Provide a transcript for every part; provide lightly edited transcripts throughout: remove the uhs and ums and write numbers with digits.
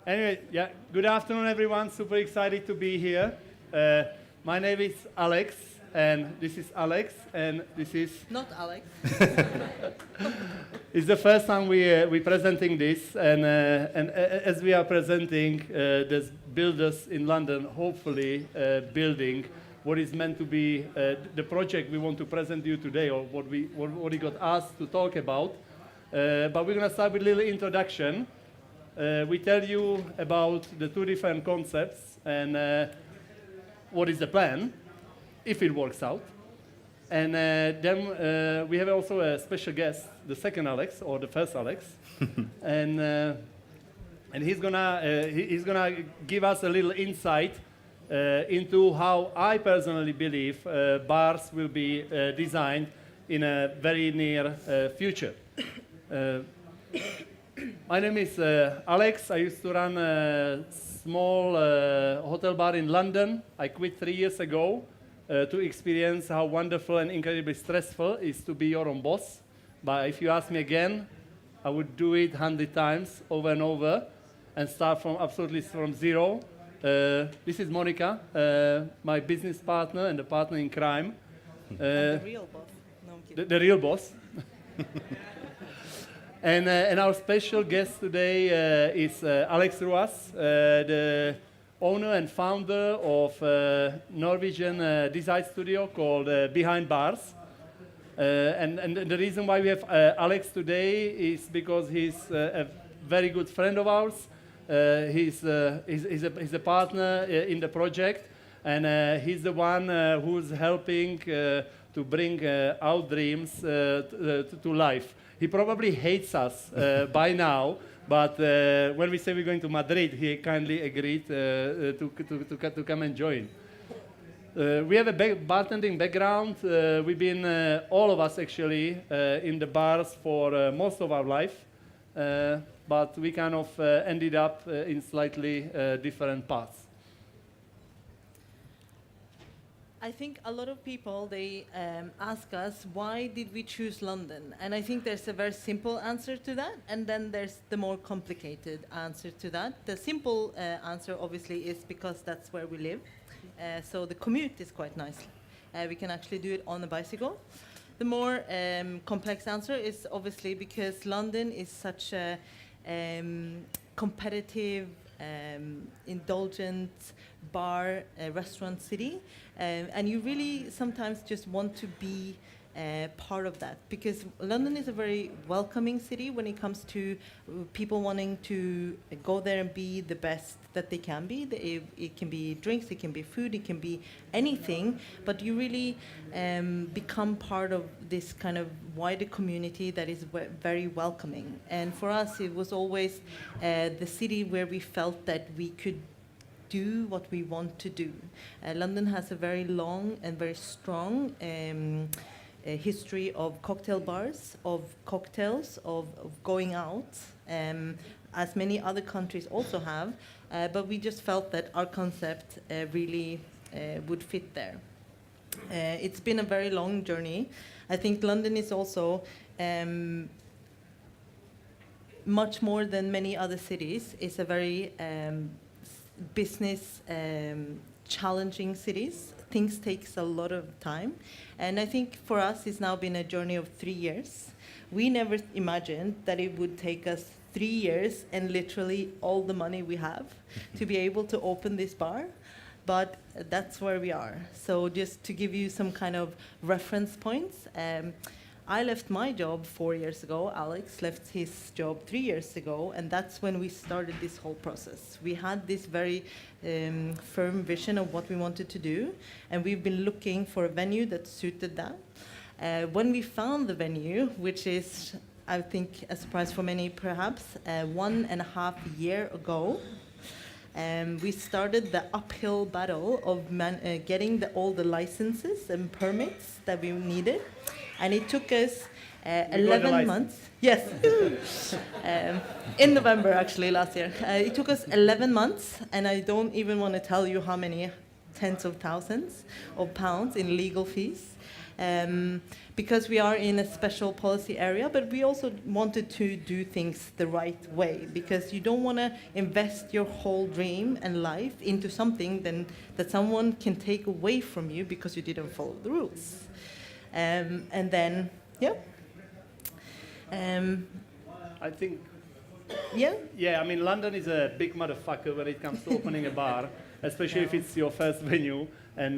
Anyway, yeah, good afternoon, everyone. Super excited to be here. My name is Alex, and this is Alex, and this is... Not Alex. It's the first time we're presenting this, and as we are presenting, there's builders in London, hopefully building what is meant to be the project we want to present you today, or what we got asked to talk about. But we're going to start with a little introduction. We tell you about the two different concepts and what is the plan, if it works out. And then we have also a special guest, the second Alex, or the first Alex. and he's gonna give us a little insight into how I personally believe bars will be designed in a very near future. My name is Alex. I used to run a small hotel bar in London. I quit 3 years ago to experience how wonderful and incredibly stressful it is to be your own boss. But if you ask me again, I would do it 100 times over and over and start from absolutely from zero. This is Monica, my business partner and the partner in crime. The real boss. No, I'm kidding. The real boss. And our special guest today is Alex Ruas, the owner and founder of a Norwegian design studio called Behind Bars. And the reason why we have Alex today is because he's a very good friend of ours. He's a partner in the project, and he's the one who's helping to bring our dreams to life. He probably hates us by now, but when we say we're going to Madrid, he kindly agreed to come and join. We have a bartending background. We've been, all of us actually, in the bars for most of our life, but we kind of ended up in slightly different paths. I think a lot of people, they ask us, why did we choose London? And I think there's a very simple answer to that, and then there's the more complicated answer to that. The simple answer, obviously, is because that's where we live. So the commute is quite nice. We can actually do it on a bicycle. The more complex answer is obviously because London is such a competitive, indulgent bar, restaurant city, and you really sometimes just want to be part of that, because London is a very welcoming city when it comes to people wanting to go there and be the best that they can be. It can be drinks, it can be food, it can be anything, but you really become part of this kind of wider community that is very welcoming. And for us, it was always the city where we felt that we could do what we want to do. London has a very long and very strong a history of cocktail bars, of cocktails, of going out, as many other countries also have, but we just felt that our concept really would fit there. It's been a very long journey. I think London is also much more than many other cities. It's a very business challenging cities. Things takes a lot of time, and I think for us it's now been a journey of 3 years. We never imagined that it would take us 3 years and literally all the money we have to be able to open this bar, but that's where we are. So just to give you some kind of reference points, I left my job 4 years ago. Alex left his job 3 years ago, and that's when we started this whole process. We had this very firm vision of what we wanted to do, and we've been looking for a venue that suited that. When we found the venue, which is, I think, a surprise for many perhaps, 1.5 years ago, we started the uphill battle of getting all the licenses and permits that we needed. And it took us 11 months. Yes. In November, actually, last year. It took us 11 months, and I don't even want to tell you how many tens of thousands of pounds in legal fees. because we are in a special policy area, but we also wanted to do things the right way, because you don't want to invest your whole dream and life into something then that someone can take away from you because you didn't follow the rules. And then, yeah. I think, Yeah? yeah, I mean, London is a big motherfucker when it comes to opening a bar, especially if it's your first venue. And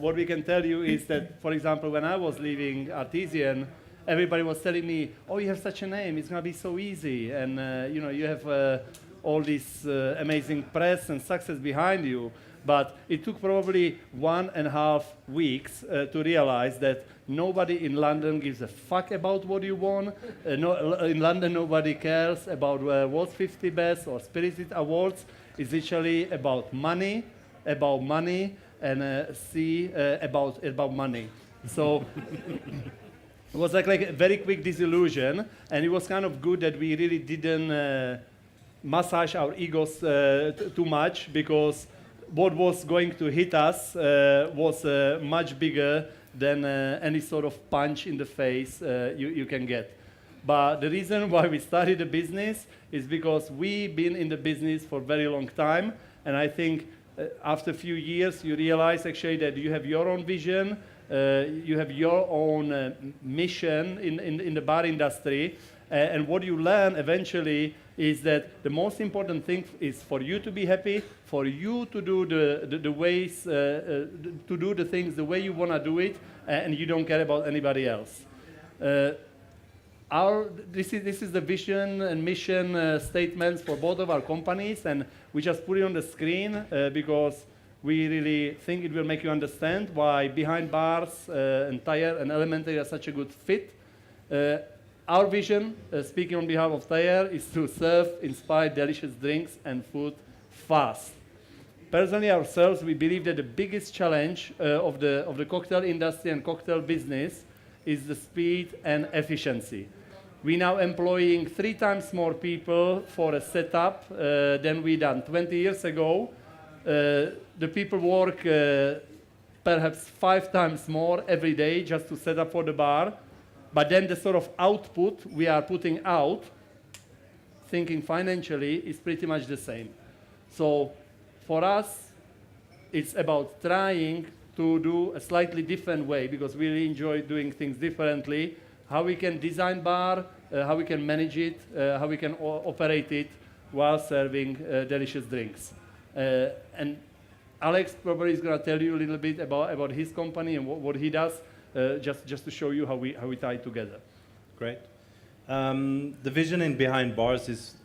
what we can tell you is that, for example, when I was leaving Artesian, everybody was telling me, oh, you have such a name, it's going to be so easy. And, you know, you have all this amazing press and success behind you. But it took probably 1.5 weeks to realize that nobody in London gives a fuck about what you want. In London, nobody cares about World's 50 Best or Spirited Awards. It's literally about money, and about money. So it was like a very quick disillusion, and it was kind of good that we really didn't massage our egos too much, because what was going to hit us was much bigger than any sort of punch in the face you can get. But the reason why we started the business is because we've been in the business for a very long time, and I think after a few years you realize actually that you have your own vision, you have your own mission in the bar industry, and what you learn eventually is that the most important thing is for you to be happy, for you to do the ways, to do the things the way you want to do it, and you don't care about anybody else. This is the vision and mission statements for both of our companies, and we just put it on the screen because we really think it will make you understand why Behind Bars and Tayēr and Elementary are such a good fit. Our vision, speaking on behalf of Tayēr, is to serve inspired, delicious drinks and food fast. Personally, ourselves, we believe that the biggest challenge of the cocktail industry and cocktail business is the speed and efficiency. We're now employing 3 times more people for a setup than we done 20 years ago. The people work perhaps 5 times more every day just to set up for the bar. But then the sort of output we are putting out, thinking financially, is pretty much the same. So for us, it's about trying to do a slightly different way, because we really enjoy doing things differently, how we can design bar, how we can manage it, how we can operate it while serving delicious drinks. And Alex probably is going to tell you a little bit about his company and what he does. Just to show you how we tie it together. Great. The vision in Behind Bars is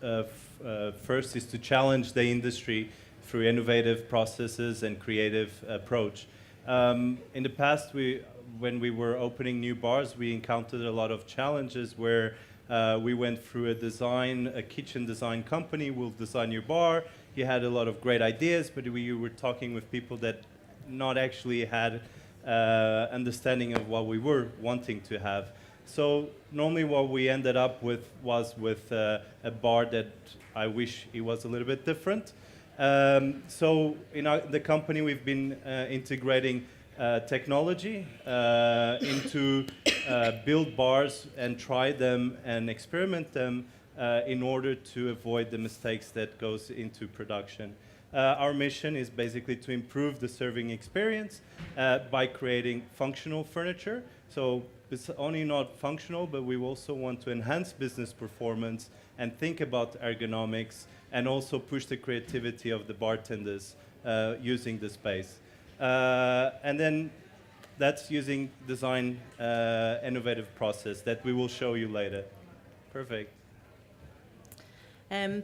first is to challenge the industry through innovative processes and creative approach. In the past, when we were opening new bars, we encountered a lot of challenges where we went through a kitchen design company will design your bar. You had a lot of great ideas, but you were talking with people that not actually had understanding of what we were wanting to have. So normally what we ended up with was a bar that I wish it was a little bit different. So in the company we've been integrating technology into build bars and try them and experiment them in order to avoid the mistakes that goes into production. Our mission is basically to improve the serving experience by creating functional furniture. So it's only not functional, but we also want to enhance business performance and think about ergonomics and also push the creativity of the bartenders using the space. And then that's using design innovative process that we will show you later. Perfect.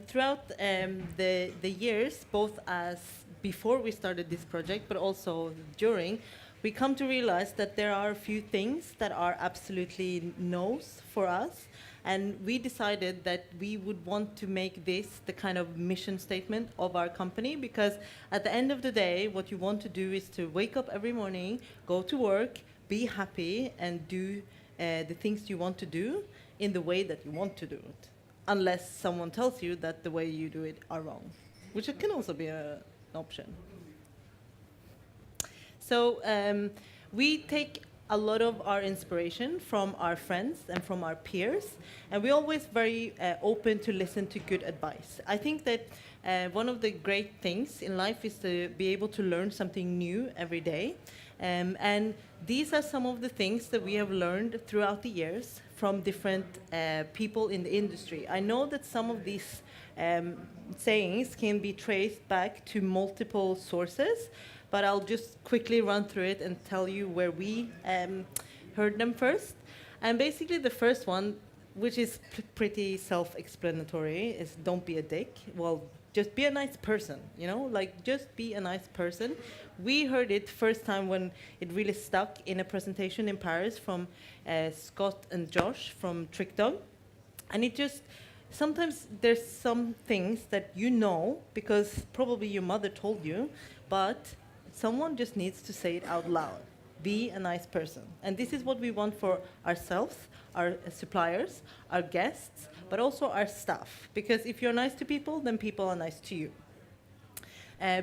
Throughout the years, both as before we started this project, but also during, we come to realize that there are a few things that are absolutely no's for us. And we decided that we would want to make this the kind of mission statement of our company, because at the end of the day, what you want to do is to wake up every morning, go to work, be happy, and do the things you want to do in the way that you want to do it. Unless someone tells you that the way you do it are wrong, which it can also be an option. So we take a lot of our inspiration from our friends and from our peers, and we're always very open to listen to good advice. I think that one of the great things in life is to be able to learn something new every day, and these are some of the things that we have learned throughout the years from different people in the industry. I know that some of these sayings can be traced back to multiple sources, but I'll just quickly run through it and tell you where we heard them first. And basically the first one, which is pretty self-explanatory, is don't be a dick. Well, just be a nice person, you know? Like, just be a nice person. We heard it first time when it really stuck in a presentation in Paris from Scott and Josh from TrickDog. And it just, sometimes there's some things that you know, because probably your mother told you, but someone just needs to say it out loud. Be a nice person. And this is what we want for ourselves, our suppliers, our guests, but also our staff. Because if you're nice to people, then people are nice to you.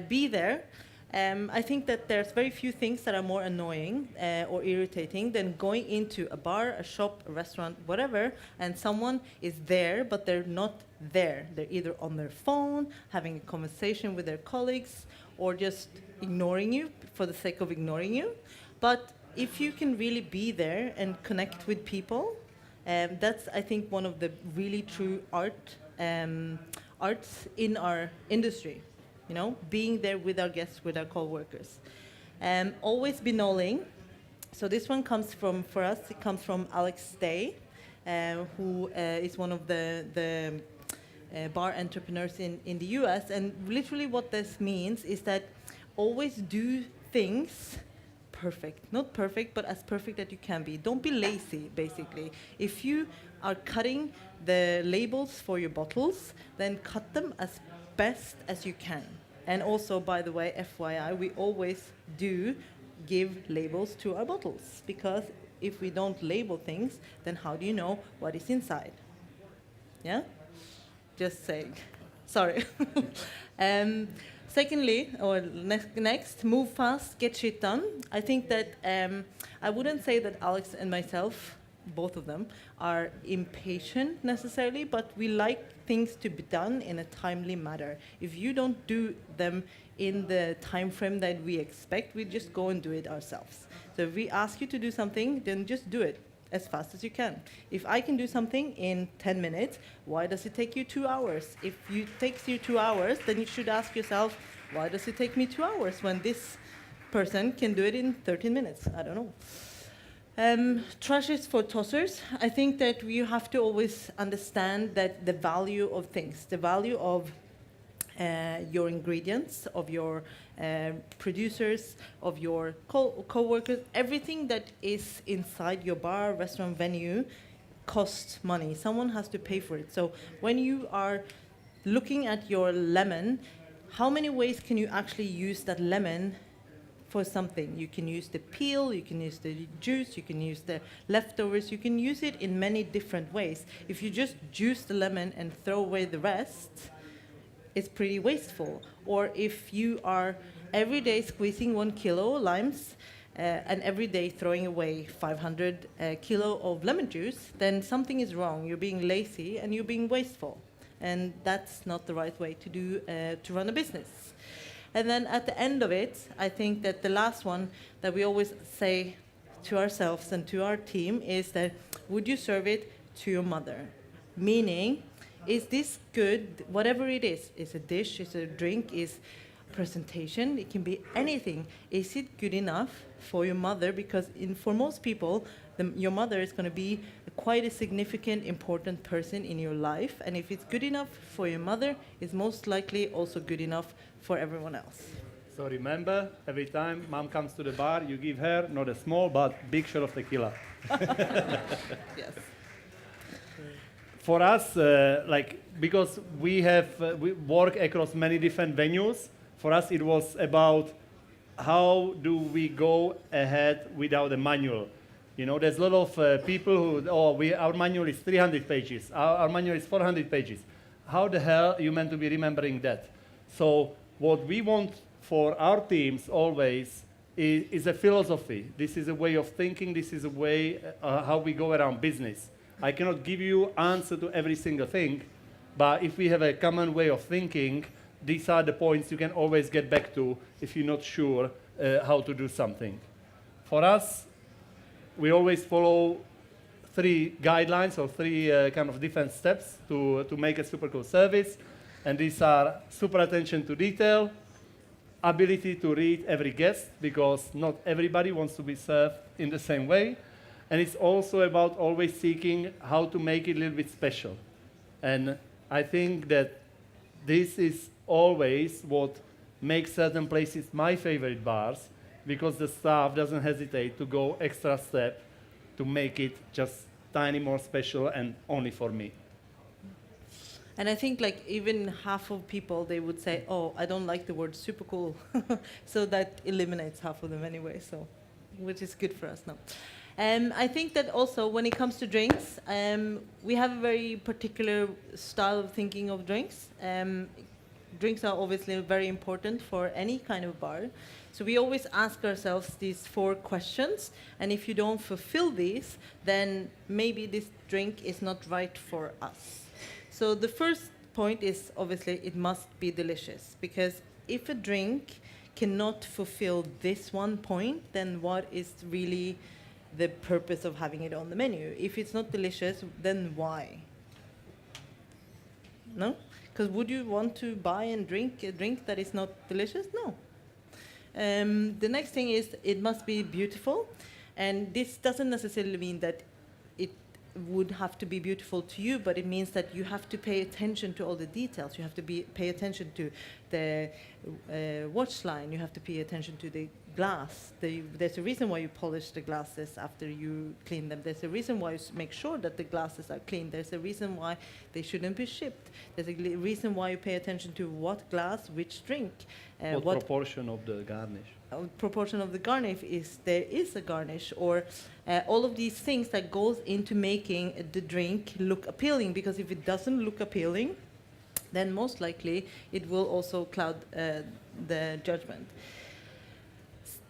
Be there. I think that there's very few things that are more annoying or irritating than going into a bar, a shop, a restaurant, whatever, and someone is there, but they're not there. They're either on their phone, having a conversation with their colleagues, or just ignoring you for the sake of ignoring you. But if you can really be there and connect with people, that's, I think, one of the really true arts in our industry. You know, being there with our guests, with our co-workers. Always be knowing. So this one comes from, for us, it comes from Alex Day, who is one of the bar entrepreneurs in the US. And literally what this means is that always do things perfect. Not perfect, but as perfect that you can be. Don't be lazy, basically. If you are cutting the labels for your bottles, then cut them as best as you can. And also, by the way, FYI, we always do give labels to our bottles, because if we don't label things, then how do you know what is inside? Yeah? Just saying. Sorry. Secondly, or next, move fast, get shit done. I think that I wouldn't say that Alex and myself, both of them, are impatient necessarily, but we like things to be done in a timely manner. If you don't do them in the time frame that we expect, we just go and do it ourselves. So if we ask you to do something, then just do it as fast as you can. If I can do something in 10 minutes, why does it take you 2 hours? If it takes you 2 hours, then you should ask yourself, why does it take me 2 hours when this person can do it in 13 minutes? I don't know. Trash is for tossers. I think that you have to always understand that the value of things, the value of your ingredients, of your producers, of your co-workers, everything that is inside your bar, restaurant, venue costs money. Someone has to pay for it. So when you are looking at your lemon, how many ways can you actually use that lemon for something? You can use the peel, you can use the juice, you can use the leftovers, you can use it in many different ways. If you just juice the lemon and throw away the rest, it's pretty wasteful. Or if you are every day squeezing 1 kilo limes and every day throwing away 500 kilo of lemon juice, then something is wrong. You're being lazy and you're being wasteful. And that's not the right way to do to run a business. And then at the end of it, I think that the last one that we always say to ourselves and to our team is that, would you serve it to your mother? Meaning, is this good, whatever it is a dish, is a drink, is presentation, it can be anything. Is it good enough for your mother? Because for most people, your mother is going to be quite a significant, important person in your life. And if it's good enough for your mother, it's most likely also good enough for everyone else. So remember, every time mom comes to the bar, you give her not a small but big shot of tequila. Yes. For us, because we work across many different venues, for us it was about how do we go ahead without a manual. You know, there's a lot of people who, our manual is 300 pages, our manual is 400 pages. How the hell are you meant to be remembering that? So what we want for our teams always is a philosophy. This is a way of thinking. This is a way how we go around business. I cannot give you answer to every single thing, but if we have a common way of thinking, these are the points you can always get back to if you're not sure how to do something. For us, we always follow 3 guidelines or 3 kind of different steps to make a super cool service. And these are super attention to detail, ability to read every guest, because not everybody wants to be served in the same way. And it's also about always seeking how to make it a little bit special. And I think that this is always what makes certain places my favorite bars, because the staff doesn't hesitate to go extra step to make it just tiny more special and only for me. And I think like even half of people, they would say, oh, I don't like the word super cool. So that eliminates half of them anyway, so which is good for us now. I think that also when it comes to drinks, we have a very particular style of thinking of drinks. Drinks are obviously very important for any kind of bar. So we always ask ourselves these 4 questions, and if you don't fulfill these, then maybe this drink is not right for us. So the first point is obviously it must be delicious, because if a drink cannot fulfill this one point, then what is really the purpose of having it on the menu? If it's not delicious, then why? No? Because would you want to buy and drink a drink that is not delicious? No. The next thing is it must be beautiful. And this doesn't necessarily mean that it would have to be beautiful to you, but it means that you have to pay attention to all the details. You have to pay attention to the watch line. You have to pay attention to the glass. There's a reason why you polish the glasses after you clean them. There's a reason why you make sure that the glasses are clean. There's a reason why they shouldn't be shipped. There's a reason why you pay attention to what glass, which drink. What proportion of the garnish? Proportion of the garnish is there is a garnish, or all of these things that goes into making the drink look appealing, because if it doesn't look appealing, then most likely it will also cloud the judgment.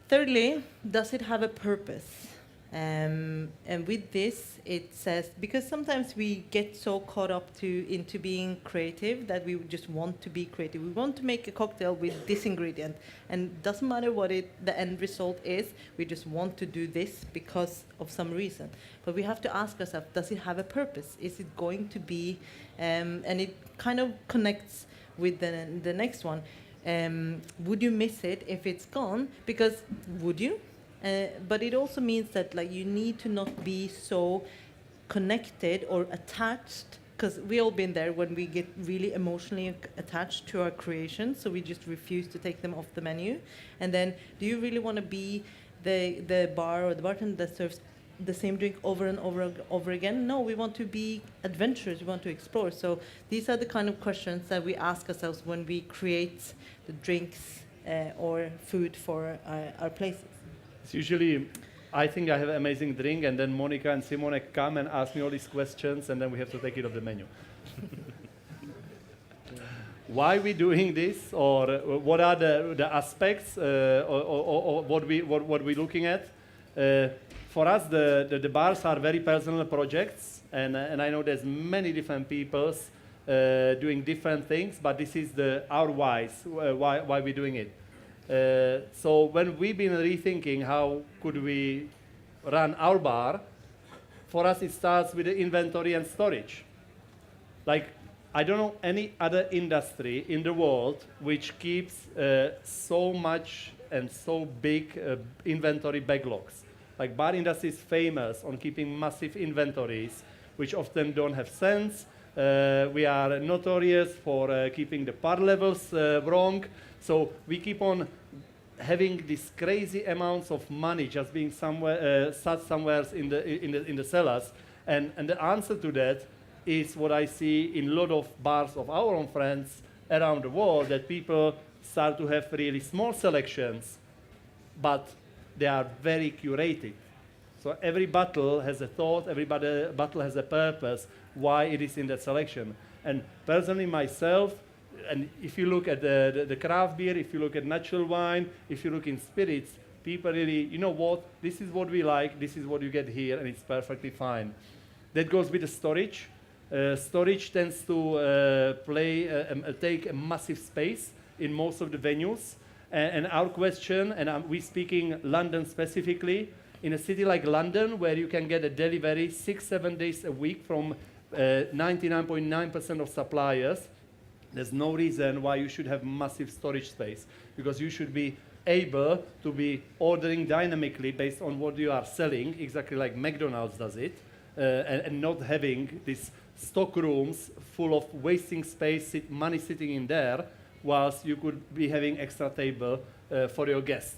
Thirdly, does it have a purpose? And with this, it says, because sometimes we get so caught up into being creative that we just want to be creative. We want to make a cocktail with this ingredient, and it doesn't matter what the end result is, we just want to do this because of some reason. But we have to ask ourselves, does it have a purpose? Is it going to be, and it kind of connects with the next one. Would you miss it if it's gone? Because would you? But it also means that like you need to not be so connected or attached, because we all been there when we get really emotionally attached to our creations, so we just refuse to take them off the menu. And then, do you really want to be the bar or the bartender that serves the same drink over and over again? No, we want to be adventurous, we want to explore. So these are the kind of questions that we ask ourselves when we create the drinks or food for our places. It's usually, I think I have an amazing drink, and then Monica and Simone come and ask me all these questions, and then we have to take it off the menu. Why are we doing this, or what are the aspects, or what we're looking at? For us, the bars are very personal projects, and I know there's many different peoples doing different things, but this is our whys, why we're doing it. So when we've been rethinking how could we run our bar, for us it starts with the inventory and storage. Like, I don't know any other industry in the world which keeps so much and so big inventory backlogs. Like, bar industry is famous on keeping massive inventories, which often don't have sense. We are notorious for keeping the par levels wrong. So we keep on having these crazy amounts of money just being sat somewhere in the cellars, and the answer to that is what I see in a lot of bars of our own friends around the world, that people start to have really small selections, but they are very curated. So every bottle has a thought, every bottle has a purpose why it is in that selection. And personally myself, and if you look at the craft beer, if you look at natural wine, if you look in spirits, people really, you know what, this is what we like, this is what you get here, and it's perfectly fine. That goes with the storage. Storage tends to take a massive space in most of the venues. And our question, and we're speaking London specifically, in a city like London, where you can get a delivery 6-7 days a week from 99.9% of suppliers, there's no reason why you should have massive storage space, because you should be able to be ordering dynamically based on what you are selling, exactly like McDonald's does it, and not having these stock rooms full of wasting space, money sitting in there, whilst you could be having extra table for your guest.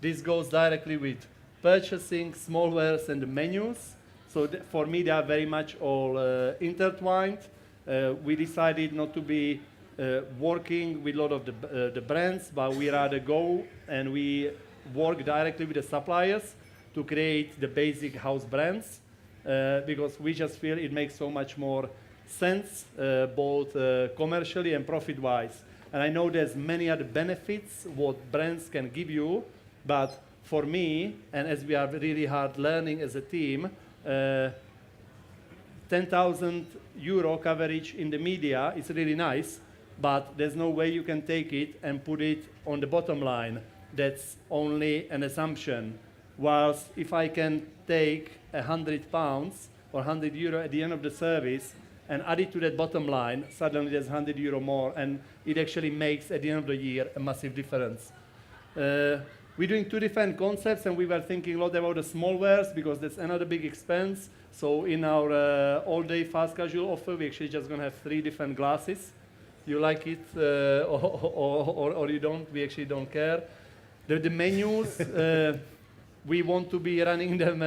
This goes directly with purchasing, smallwares, and the menus. So for me, they are very much all intertwined. We decided not to be working with a lot of the brands, but we rather go and we work directly with the suppliers to create the basic house brands, because we just feel it makes so much more sense, both commercially and profit-wise. And I know there's many other benefits what brands can give you, but for me, and as we are really hard learning as a team, 10,000 euro coverage in the media is really nice, but there's no way you can take it and put it on the bottom line. That's only an assumption. Whilst if I can take £100 or €100 at the end of the service and add it to that bottom line, suddenly there's €100 more, and it actually makes, at the end of the year, a massive difference. We're doing two different concepts, and we were thinking a lot about the smallwares, because that's another big expense. So in our all-day fast casual offer, we're actually just going to have 3 different glasses. You like it or you don't, we actually don't care. The menus, we want to be running them,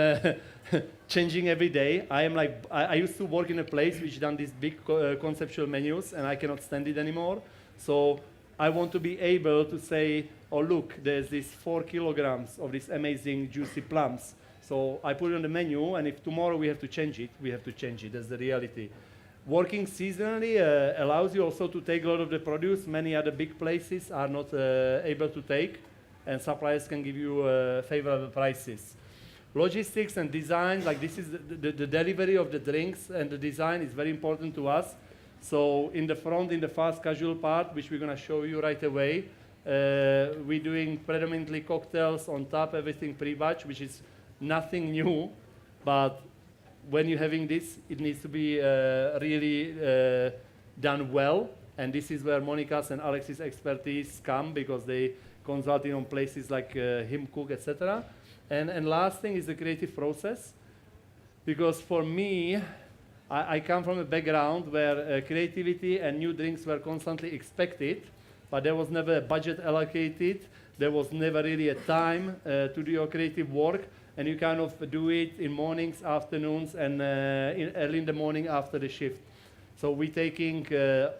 changing every day. I used to work in a place which done these big conceptual menus, and I cannot stand it anymore. So I want to be able to say, oh look, there's these 4 kilograms of these amazing juicy plums. So I put it on the menu, and if tomorrow we have to change it, we have to change it. That's the reality. Working seasonally allows you also to take a lot of the produce. Many other big places are not able to take, and suppliers can give you favorable prices. Logistics and design, like this is the delivery of the drinks, and the design is very important to us. So in the front, in the fast casual part, which we're going to show you right away, we're doing predominantly cocktails on tap, everything pre-batch, which is nothing new, but when you're having this, it needs to be really done well, and this is where Monica's and Alex's expertise come, because they consulting on places like Him Cook, etc. And last thing is the creative process, because for me, I come from a background where creativity and new drinks were constantly expected, but there was never a budget allocated, there was never really a time to do your creative work, and you kind of do it in mornings, afternoons, and early in the morning after the shift. So we're taking a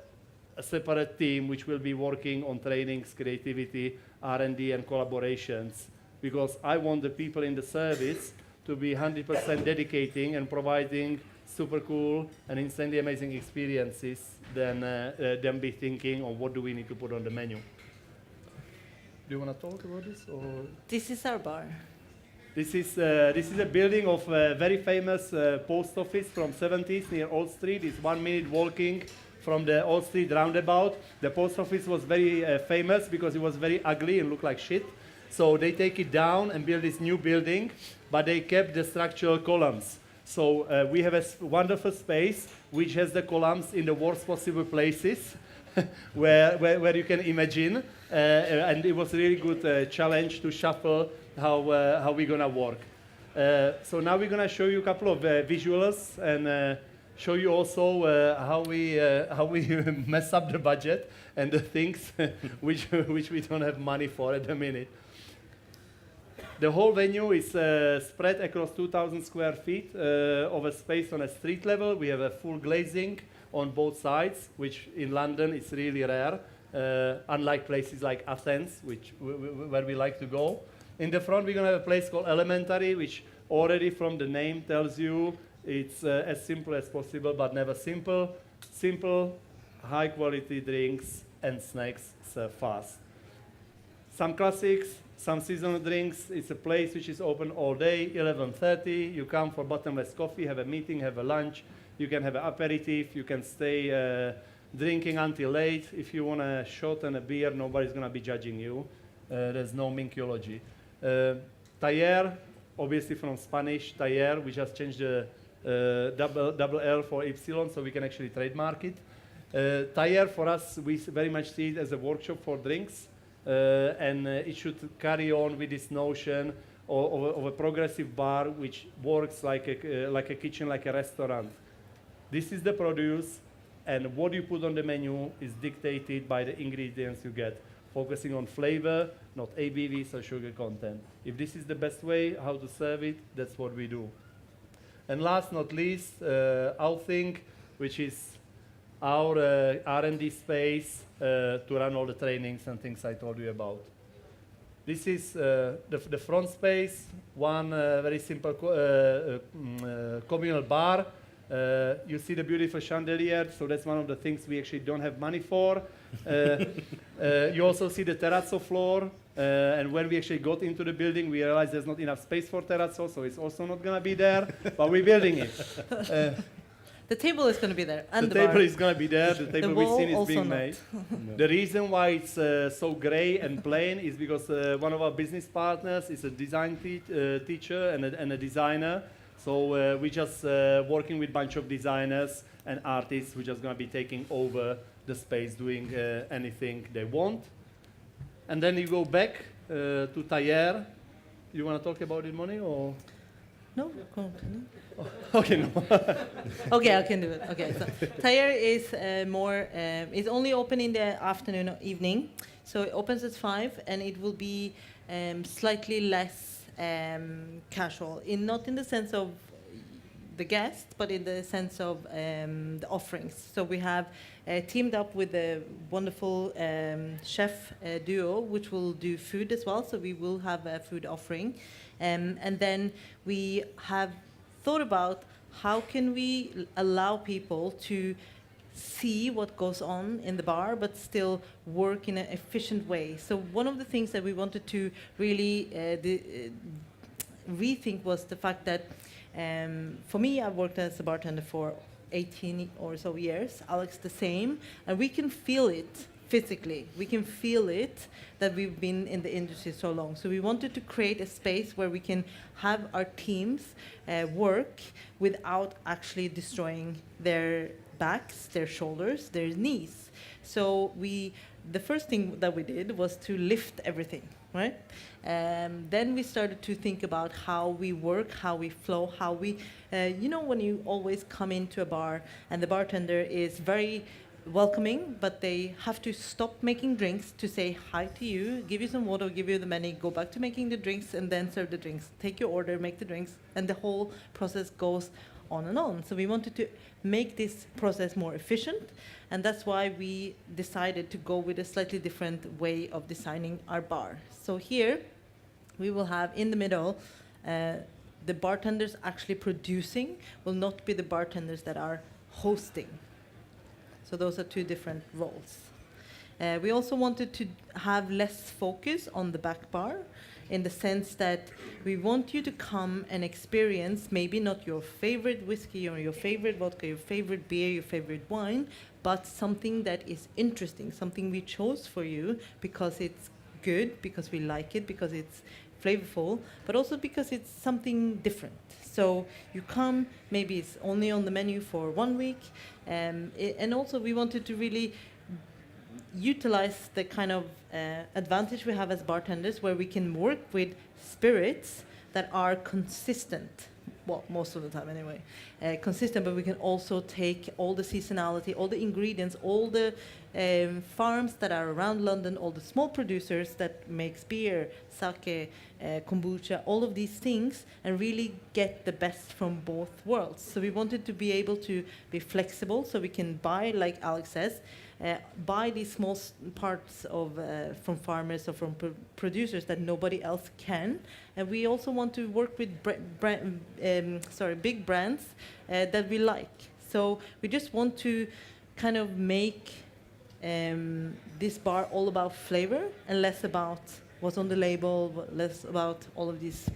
separate team which will be working on trainings, creativity, R&D, and collaborations, because I want the people in the service to be 100% dedicating and providing super cool and insanely amazing experiences than them be thinking on what do we need to put on the menu. Do you want to talk about this? Or? This is our bar. This is a building of a very famous post office from 70s near Old Street. It's 1 minute walking from the Old Street roundabout. The post office was very famous because it was very ugly and looked like shit. So they take it down and build this new building, but they kept the structural columns. So we have a wonderful space which has the columns in the worst possible places where you can imagine. And it was a really good challenge to shuffle how we're going to work. So now we're going to show you a couple of visuals and show you also how we mess up the budget and the things which we don't have money for at the minute. The whole venue is spread across 2,000 square feet of a space on a street level. We have a full glazing on both sides, which in London is really rare, unlike places like Athens, where we like to go. In the front, we're going to have a place called Elementary, which already from the name tells you it's as simple as possible, but never simple. Simple, high-quality drinks and snacks served fast. Some classics, some seasonal drinks. It's a place which is open all day, 11:30. You come for bottomless coffee, have a meeting, have a lunch. You can have an aperitif. You can stay drinking until late. If you want a shot and a beer, nobody's going to be judging you. There's no mincologgy. Tayēr, obviously from Spanish, Tayēr. We just changed the double L for Ypsilon so we can actually trademark it. Tayēr, for us, we very much see it as a workshop for drinks. And it should carry on with this notion of a progressive bar which works like a kitchen, like a restaurant. This is the produce, and what you put on the menu is dictated by the ingredients you get, focusing on flavor, not ABVs or sugar content. If this is the best way how to serve it, that's what we do. And last not least, Outhink, which is our R&D space to run all the trainings and things I told you about. This is the front space, one very simple communal bar. You see the beautiful chandelier, so that's one of the things we actually don't have money for. You also see the terrazzo floor, and when we actually got into the building, we realized there's not enough space for terrazzo, so it's also not going to be there, but we're building it. The table is going to be there, and the table is going to be there. The table we've seen is being not. made. The reason why it's so gray and plain is because one of our business partners is a design teacher and a designer. So we're just working with a bunch of designers and artists who are just going to be taking over the space, doing anything they want. And then you go back to Tayēr. You want to talk about it, Moni, or? No, continue. Okay, no. Okay, I can do it. Okay, so Tayēr is is only open in the afternoon or evening. So it opens at 5, and it will be slightly less casual, not in the sense of the guest, but in the sense of the offerings. So we have teamed up with a wonderful chef duo, which will do food as well. So we will have a food offering. And then we have thought about how can we allow people to see what goes on in the bar, but still work in an efficient way. So one of the things that we wanted to really rethink was the fact that for me, I've worked as a bartender for 18 or so years. Alex the same, and we can feel it physically. We can feel it that we've been in the industry so long. So we wanted to create a space where we can have our teams work without actually destroying their backs, their shoulders, their knees. So the first thing that we did was to lift everything, right? Then we started to think about how we work, how we flow, how we, when you always come into a bar and the bartender is very welcoming, but they have to stop making drinks to say hi to you, give you some water, give you the money, go back to making the drinks, and then serve the drinks. Take your order, make the drinks, and the whole process goes on and on. So we wanted to make this process more efficient, and that's why we decided to go with a slightly different way of designing our bar. So here we will have in the middle the bartenders actually producing will not be the bartenders that are hosting. So those are two different roles. We also wanted to have less focus on the back bar, in the sense that we want you to come and experience maybe not your favorite whiskey or your favorite vodka, your favorite beer, your favorite wine, but something that is interesting, something we chose for you because it's good, because we like it, because it's flavorful, but also because it's something different. So you come, maybe it's only on the menu for 1 week, and also we wanted to really utilize the kind of advantage we have as bartenders, where we can work with spirits that are consistent. Well, most of the time anyway, consistent, but we can also take all the seasonality, all the ingredients, all the farms that are around London, all the small producers that makes beer, sake, kombucha, all of these things, and really get the best from both worlds. So we wanted to be able to be flexible, so we can buy, like Alex says, buy these small parts of from farmers or from producers that nobody else can, and we also want to work with big brands that we like. So we just want to kind of make this bar all about flavor and less about what's on the label, less about all of these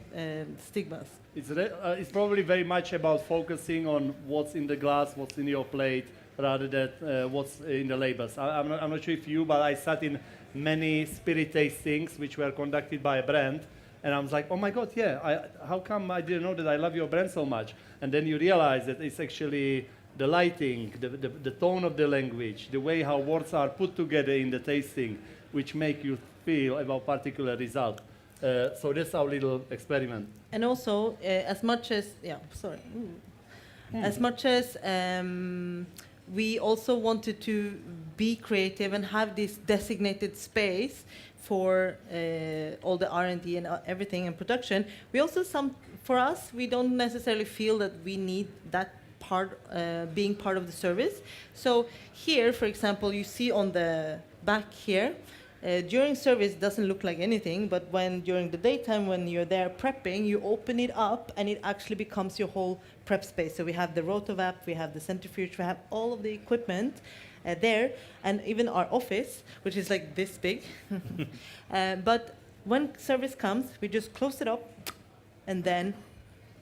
stigmas. It's probably very much about focusing on what's in the glass, what's in your plate, rather than what's in the labels. I'm not sure if you, but I sat in many spirit tastings which were conducted by a brand, and I was like, oh my God, yeah, how come I didn't know that I love your brand so much? And then you realize that it's actually the lighting, the tone of the language, the way how words are put together in the tasting, which make you feel about particular result. So that's our little experiment. And also, as much as, as much as we also wanted to be creative and have this designated space for all the R&D and everything in production, we also, for us, we don't necessarily feel that we need that part, being part of the service. So here, for example, you see on the back here, during service it doesn't look like anything, but during the daytime when you're there prepping, you open it up and it actually becomes your whole prep space. So we have the rotovap, we have the centrifuge, we have all of the equipment there, and even our office, which is like this big. But when service comes, we just close it up and then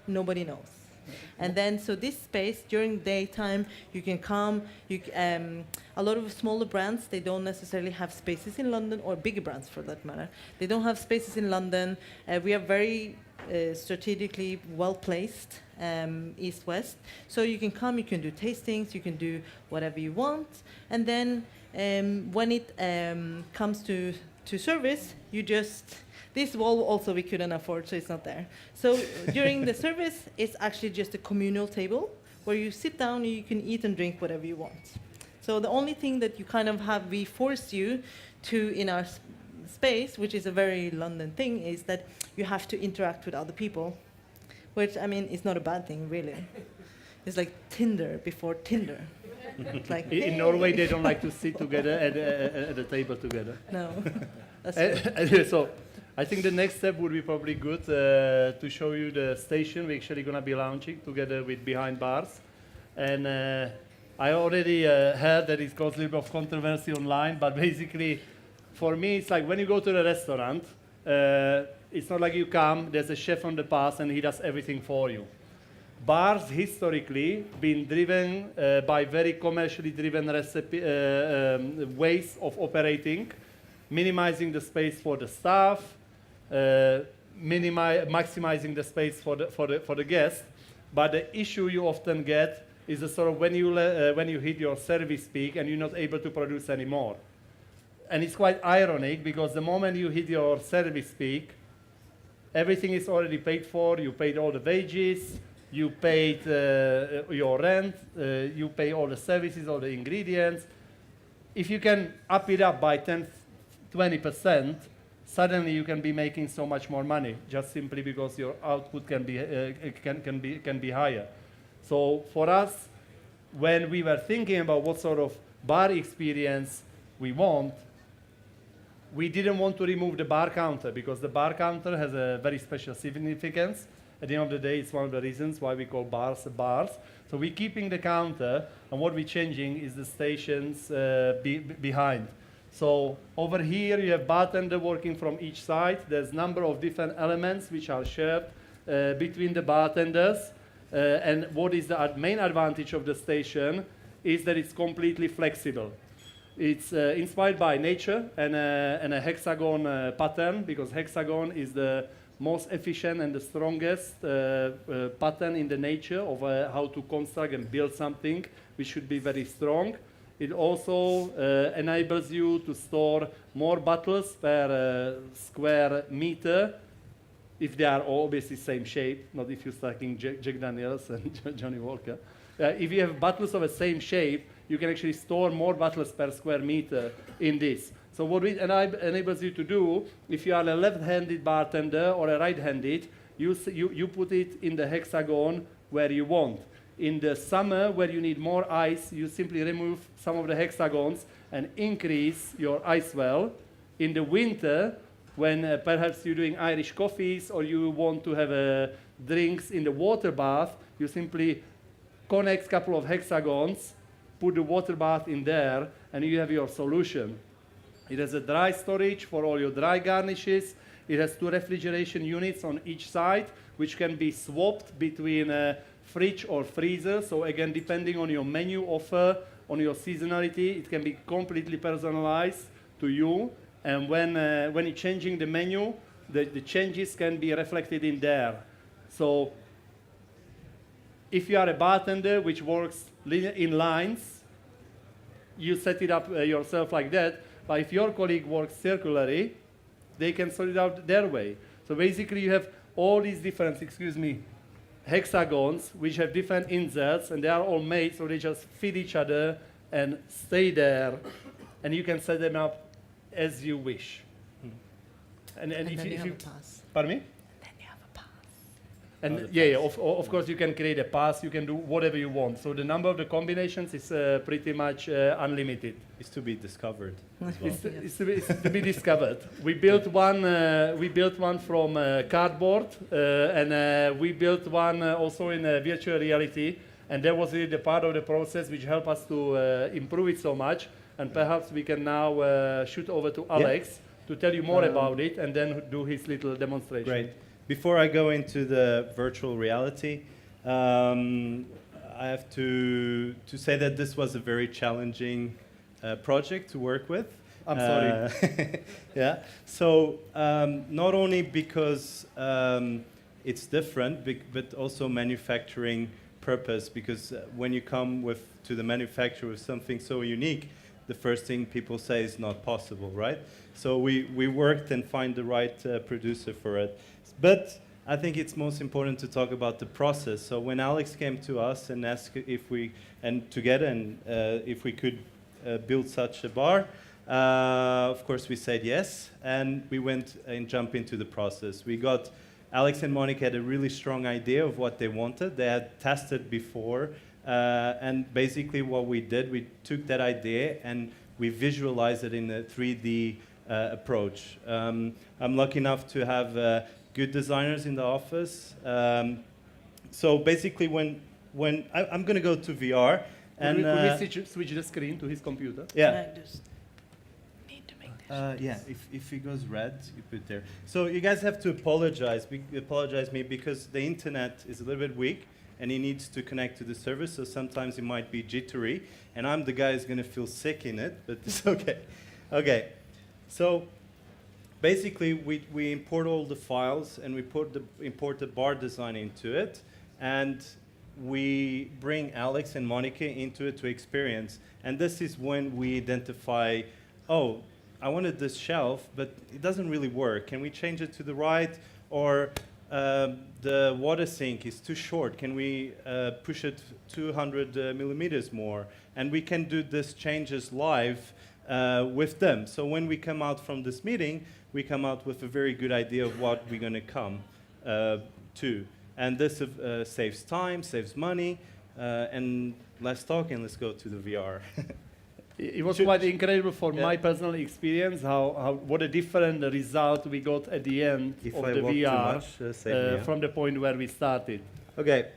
nobody knows. And then, so this space during daytime, you can come. A lot of smaller brands, they don't necessarily have spaces in London, or bigger brands for that matter. They don't have spaces in London. We are very strategically well placed, east-west. So you can come, you can do tastings, you can do whatever you want. And then when it comes to service, you just. This wall also we couldn't afford, so it's not there. So during the service, it's actually just a communal table where you sit down and you can eat and drink whatever you want. So the only thing that you kind of have, we force you to in our space, which is a very London thing, is that you have to interact with other people, which, I mean, is not a bad thing, really. It's like Tinder before Tinder. It's like, in Norway, they don't like to sit together at a table together. No, that's true. So I think the next step would be probably good to show you the station we're actually going to be launching together with Behind Bars. And I already heard that it caused a little bit of controversy online, but basically for me it's like when you go to the restaurant, it's not like you come, there's a chef on the pass and he does everything for you. Bars historically been driven by very commercially driven ways of operating, minimizing the space for the staff, maximizing the space for the guest. But the issue you often get is the sort of when you hit your service peak and you're not able to produce anymore. And it's quite ironic because the moment you hit your service peak, everything is already paid for. You paid all the wages, you paid your rent, you pay all the services, all the ingredients. If you can up it up by 10-20%, suddenly you can be making so much more money just simply because your output can be higher. So for us, when we were thinking about what sort of bar experience we want, we didn't want to remove the bar counter because the bar counter has a very special significance. At the end of the day, it's one of the reasons why we call bars bars. So we're keeping the counter, and what we're changing is the stations behind. So over here, you have bartender working from each side. There's a number of different elements which are shared between the bartenders. And what is the main advantage of the station is that it's completely flexible. It's inspired by nature and a hexagon pattern, because hexagon is the most efficient and the strongest pattern in the nature of how to construct and build something which should be very strong. It also enables you to store more bottles per square meter if they are all obviously same shape, not if you're stacking Jack Daniels and Johnny Walker. If you have bottles of the same shape, you can actually store more bottles per square meter in this. So what it enables you to do, if you are a left-handed bartender or a right-handed, you put it in the hexagon where you want. In the summer, where you need more ice, you simply remove some of the hexagons and increase your ice well. In the winter, when perhaps you're doing Irish coffees or you want to have drinks in the water bath, you simply connect a couple of hexagons, put the water bath in there, and you have your solution. It has a dry storage for all your dry garnishes. It has 2 refrigeration units on each side, which can be swapped between fridge or freezer. So again, depending on your menu offer, on your seasonality, it can be completely personalized to you. And when you're changing the menu, the changes can be reflected in there. So if you are a bartender which works in lines, you set it up yourself like that. But if your colleague works circularly, they can sort it out their way. So basically you have all these different, hexagons which have different inserts, and they are all made so they just fit each other and stay there, and you can set them up as you wish. And And if then you if have you a pass. pardon me? Then you have a pass. And yeah, of course you can create a pass, you can do whatever you want. So the number of the combinations is pretty much unlimited. It's to be discovered as well. It's to be discovered. We built one from cardboard, and we built one also in virtual reality. And that was really the part of the process which helped us to improve it so much. And perhaps we can now shoot over to Alex to tell you more about it, and then do his little demonstration. Great. Before I go into the virtual reality, I have to say that this was a very challenging project to work with. I'm sorry. Yeah. So not only because it's different, but also manufacturing purpose. Because when you come to the manufacturer with something so unique, the first thing people say is not possible, right? So we worked and find the right producer for it. But I think it's most important to talk about the process. So when Alex came to us and asked if we could build such a bar, of course we said yes, and we went and jumped into the process. Alex and Monica had a really strong idea of what they wanted. They had tested before, and basically what we did, we took that idea and we visualized it in a 3D approach. I'm lucky enough to have good designers in the office. So basically when I'm going to go to VR. And could we switch the screen to his computer? Yeah. I just need to make this. Yeah, if it goes red, you put there. So you guys have to apologize me because the internet is a little bit weak and he needs to connect to the server, so sometimes it might be jittery, and I'm the guy who's going to feel sick in it, but it's okay. Okay, so basically we import all the files and we import the bar design into it, and we bring Alex and Monica into it to experience. And this is when we identify, oh, I wanted this shelf, but it doesn't really work. Can we change it to the right? Or the water sink is too short. Can we push it 200 millimeters more? And we can do these changes live with them. So when we come out from this meeting, we come out with a very good idea of what we're going to come to. And this saves time, saves money, and let's talk and let's go to the VR. It was quite incredible for my personal experience, what a different result we got at the end If of I the walk too VR much, save me, from the point where we started. Okay,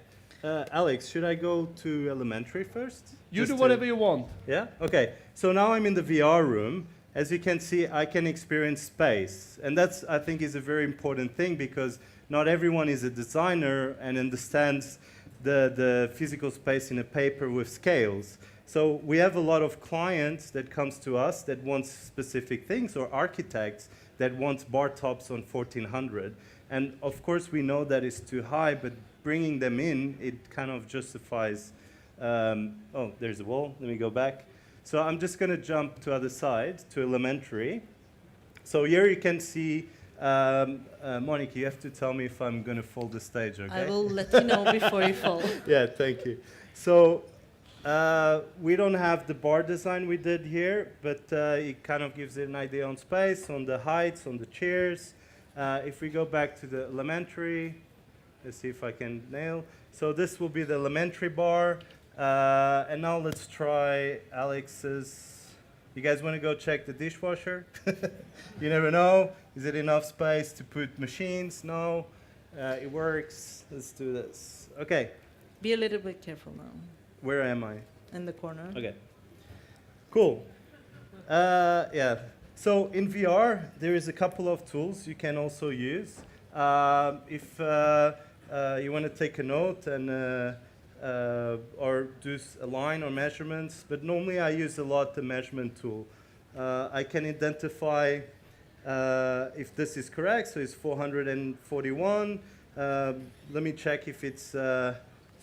Alex, should I go to elementary first? You Just do to- whatever you want. Yeah? Okay, so now I'm in the VR room. As you can see, I can experience space. And that's, I think, is a very important thing because not everyone is a designer and understands the physical space in a paper with scales. So we have a lot of clients that comes to us that wants specific things, or architects that wants bar tops on 1400. And of course we know that it's too high, but bringing them in, it kind of justifies, oh, there's a wall, let me go back. So I'm just gonna jump to other side, to elementary. So here you can see, Monica, you have to tell me if I'm gonna fall the stage, okay? I will let you know before you fall. Yeah, thank you. So we don't have the bar design we did here, but it kind of gives it an idea on space, on the heights, on the chairs. If we go back to the elementary, let's see if I can nail. So this will be the elementary bar. And now let's try Alex's. You guys want to go check the dishwasher? You never know. Is it enough space to put machines? No. It works. Let's do this. Okay. Be a little bit careful now. Where am I? In the corner. Okay. Cool. Yeah. So in VR, there is a couple of tools you can also use. If you want to take a note and or do a line or measurements, but normally I use a lot the measurement tool. I can identify if this is correct, so it's 441. Let me check if it's, so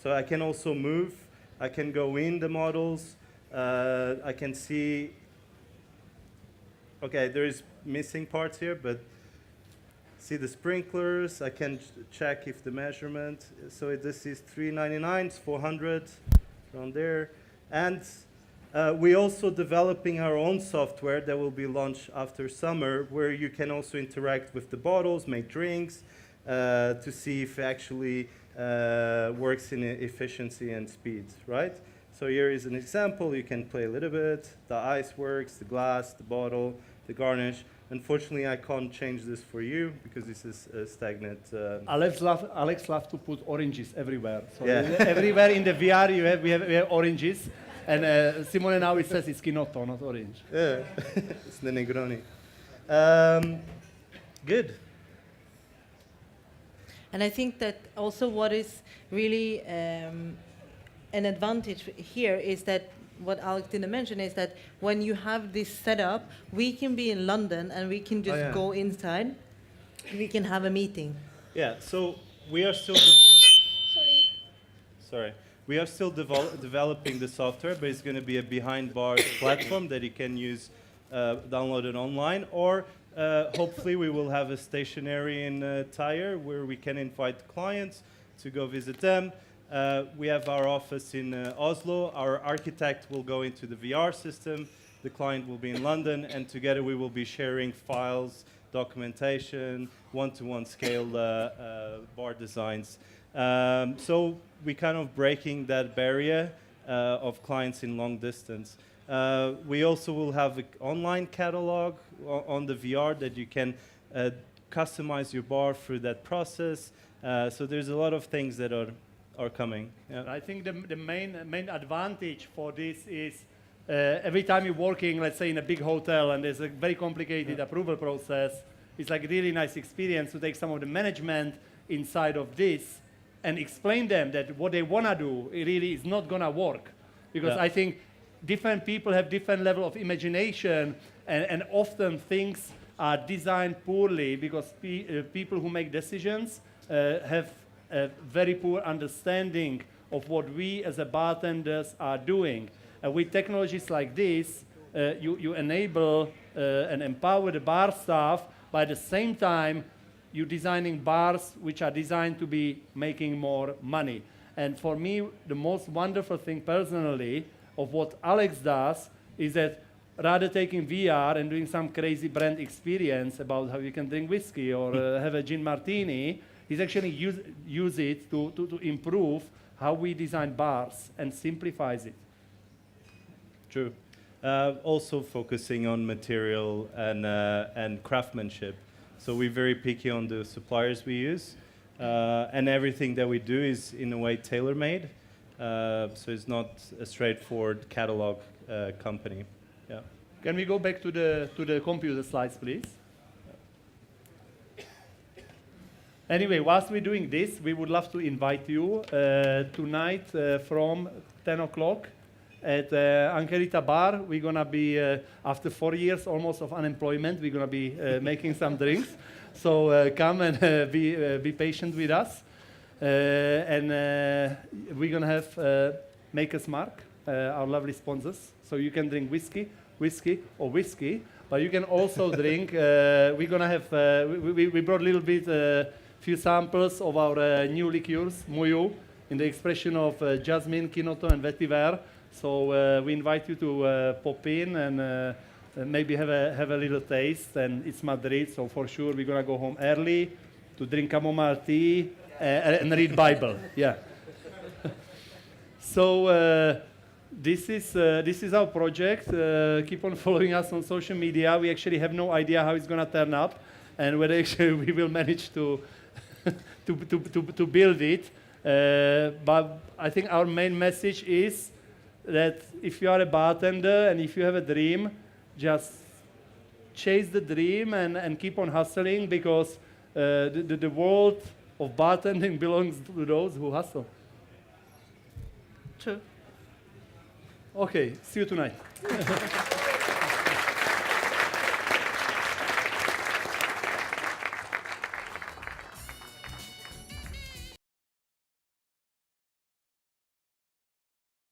I can also move. I can go in the models. I can see, okay, there is missing parts here, but see the sprinklers. I can check if the measurement, so this is 399, it's 400, around there. And we're also developing our own software that will be launched after summer, where you can also interact with the bottles, make drinks, to see if it actually works in efficiency and speed, right? So here is an example. You can play a little bit. The ice works, the glass, the bottle, the garnish. Unfortunately, I can't change this for you because this is stagnant. Alex loves to put oranges everywhere. So Yeah. everywhere in the VR we have oranges. And Simone now it says it's Chinotto, not orange. Yeah, it's the Negroni. Good. And I think that also what is really an advantage here is that what Alex didn't mention is that when you have this setup, we can be in London and we can just go inside. We can have a meeting. Yeah, so we are still... Sorry. We are still developing the software, but it's going to be a behind bars platform that you can use, download it online, or hopefully we will have a stationery in Tayēr where we can invite clients to go visit them. We have our office in Oslo. Our architect will go into the VR system. The client will be in London, and together we will be sharing files, documentation, one-to-one scale bar designs. So we kind of breaking that barrier of clients in long distance. We also will have an online catalog on the VR that you can customize your bar through that process. So there's a lot of things that are coming. Yeah. I think the main advantage for this is every time you're working, let's say, in a big hotel and there's a very complicated approval process, it's like a really nice experience to take some of the management inside of this and explain them that what they want to do, it really is not going to work. Because I think different people have different level of imagination, and often things are designed poorly because people who make decisions have a very poor understanding of what we as a bartenders are doing. And with technologies like this, you enable and empower the bar staff, but at the same time, you're designing bars which are designed to be making more money. And for me, the most wonderful thing personally of what Alex does is that rather taking VR and doing some crazy brand experience about how you can drink whiskey or have a gin martini, he's actually use it to improve how we design bars and simplifies it. True. Also focusing on material and craftsmanship. So we're very picky on the suppliers we use, and everything that we do is in a way tailor-made. So it's not a straightforward catalog company. Yeah. Can we go back to the computer slides, please? Anyway, whilst we're doing this, we would love to invite you tonight from 10 o'clock at Ankerita Bar. We're going to be, after 4 years almost of unemployment, we're going to be making some drinks. So come and be patient with us. And we're going to have Maker's Mark, our lovely sponsors. So you can drink whiskey, but you can also drink, we're going to have, we brought a little bit, few samples of our new liqueurs, Muyu, in the expression of jasmine, Chinotto, and vetiver. So we invite you to pop in and maybe have a little taste. And it's Madrid, so for sure we're gonna go home early to drink chamomile tea and read Bible. Yeah. So this is our project. Keep on following us on social media. We actually have no idea how it's gonna turn up and whether actually we will manage to to build it. But I think our main message is that if you are a bartender and if you have a dream, just chase the dream and keep on hustling, because the world of bartending belongs to those who hustle. True. Okay, see you tonight.